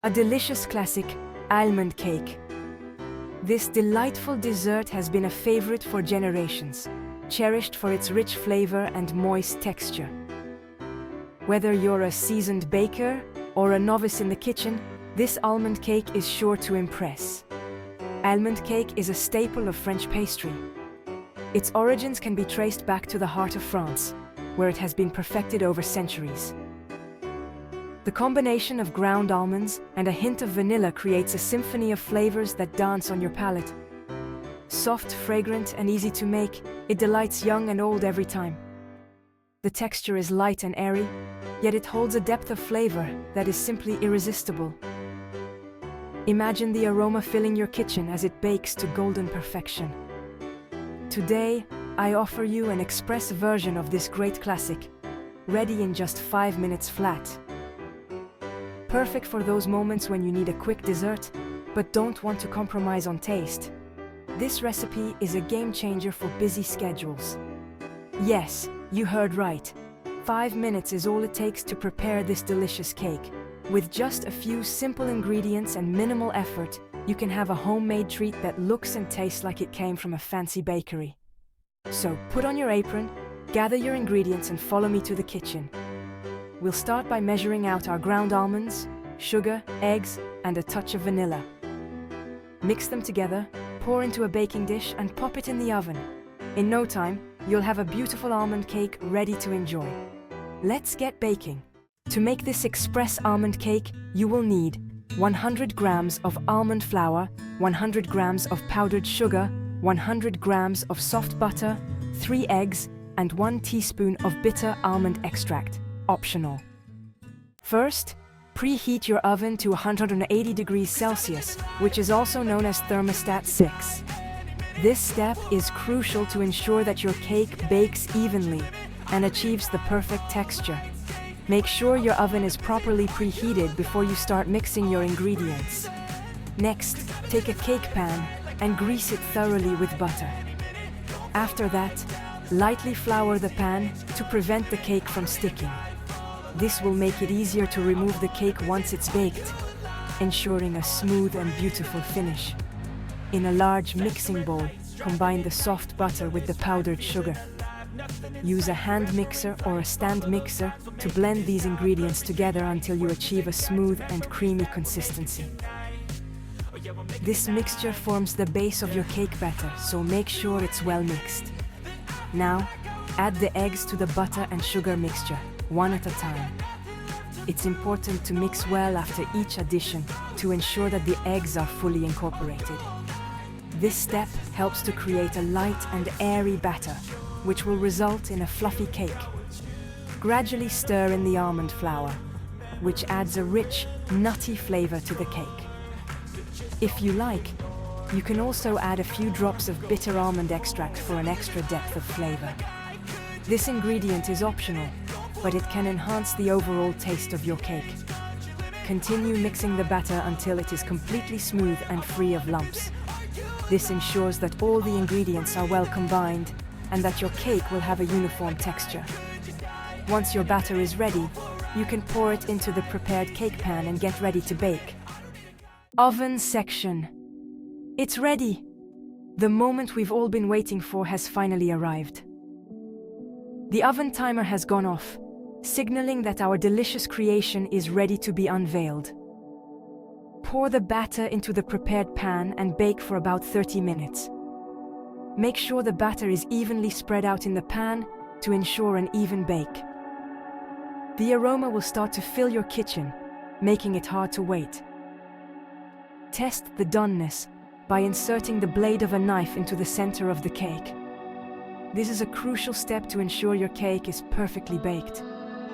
A delicious classic, almond cake. This delightful dessert has been a favorite for generations, cherished for its rich flavor and moist texture. Whether you're a seasoned baker or a novice in the kitchen, this almond cake is sure to impress. Almond cake is a staple of French pastry. Its origins can be traced back to the heart of France, where it has been perfected over centuries. The combination of ground almonds and a hint of vanilla creates a symphony of flavors that dance on your palate. Soft, fragrant, and easy to make, it delights young and old every time. The texture is light and airy, yet it holds a depth of flavor that is simply irresistible. Imagine the aroma filling your kitchen as it bakes to golden perfection. Today, I offer you an express version of this great classic, ready in just 5 minutes flat. Perfect for those moments when you need a quick dessert, but don't want to compromise on taste. This recipe is a game changer for busy schedules. Yes, you heard right. 5 minutes is all it takes to prepare this delicious cake. With just a few simple ingredients and minimal effort, you can have a homemade treat that looks and tastes like it came from a fancy bakery. So put on your apron, gather your ingredients and follow me to the kitchen. We'll start by measuring out our ground almonds, sugar, eggs, and a touch of vanilla. Mix them together, pour into a baking dish and pop it in the oven. In no time, you'll have a beautiful almond cake ready to enjoy. Let's get baking. To make this express almond cake, you will need 100 grams of almond flour, 100 grams of powdered sugar, 100 grams of soft butter, 3 eggs, and 1 teaspoon of bitter almond extract, optional. First, preheat your oven to 180 degrees Celsius, which is also known as thermostat 6. This step is crucial to ensure that your cake bakes evenly and achieves the perfect texture. Make sure your oven is properly preheated before you start mixing your ingredients. Next, take a cake pan and grease it thoroughly with butter. After that, lightly flour the pan to prevent the cake from sticking. This will make it easier to remove the cake once it's baked, ensuring a smooth and beautiful finish. In a large mixing bowl, combine the soft butter with the powdered sugar. Use a hand mixer or a stand mixer to blend these ingredients together until you achieve a smooth and creamy consistency. This mixture forms the base of your cake batter, so make sure it's well mixed. Now, add the eggs to the butter and sugar mixture, one at a time. It's important to mix well after each addition to ensure that the eggs are fully incorporated. This step helps to create a light and airy batter, which will result in a fluffy cake. Gradually stir in the almond flour, which adds a rich, nutty flavor to the cake. If you like, you can also add a few drops of bitter almond extract for an extra depth of flavor. This ingredient is optional, but it can enhance the overall taste of your cake. Continue mixing the batter until it is completely smooth and free of lumps. This ensures that all the ingredients are well combined and that your cake will have a uniform texture. Once your batter is ready, you can pour it into the prepared cake pan and get ready to bake. Oven section. It's ready! The moment we've all been waiting for has finally arrived. The oven timer has gone off, signaling that our delicious creation is ready to be unveiled. Pour the batter into the prepared pan and bake for about 30 minutes. Make sure the batter is evenly spread out in the pan to ensure an even bake. The aroma will start to fill your kitchen, making it hard to wait. Test the doneness by inserting the blade of a knife into the center of the cake. This is a crucial step to ensure your cake is perfectly baked.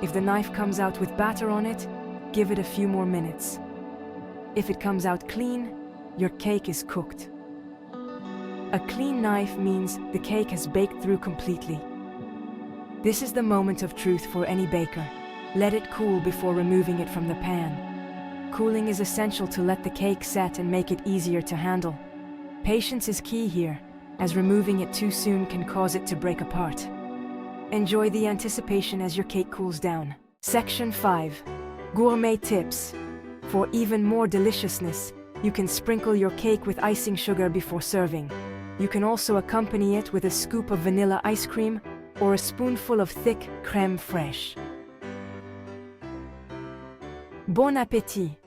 If the knife comes out with batter on it, give it a few more minutes. If it comes out clean, your cake is cooked. A clean knife means the cake has baked through completely. This is the moment of truth for any baker. Let it cool before removing it from the pan. Cooling is essential to let the cake set and make it easier to handle. Patience is key here, as removing it too soon can cause it to break apart. Enjoy the anticipation as your cake cools down. Section 5. Gourmet tips. For even more deliciousness, you can sprinkle your cake with icing sugar before serving. You can also accompany it with a scoop of vanilla ice cream or a spoonful of thick crème fraîche. Bon appétit!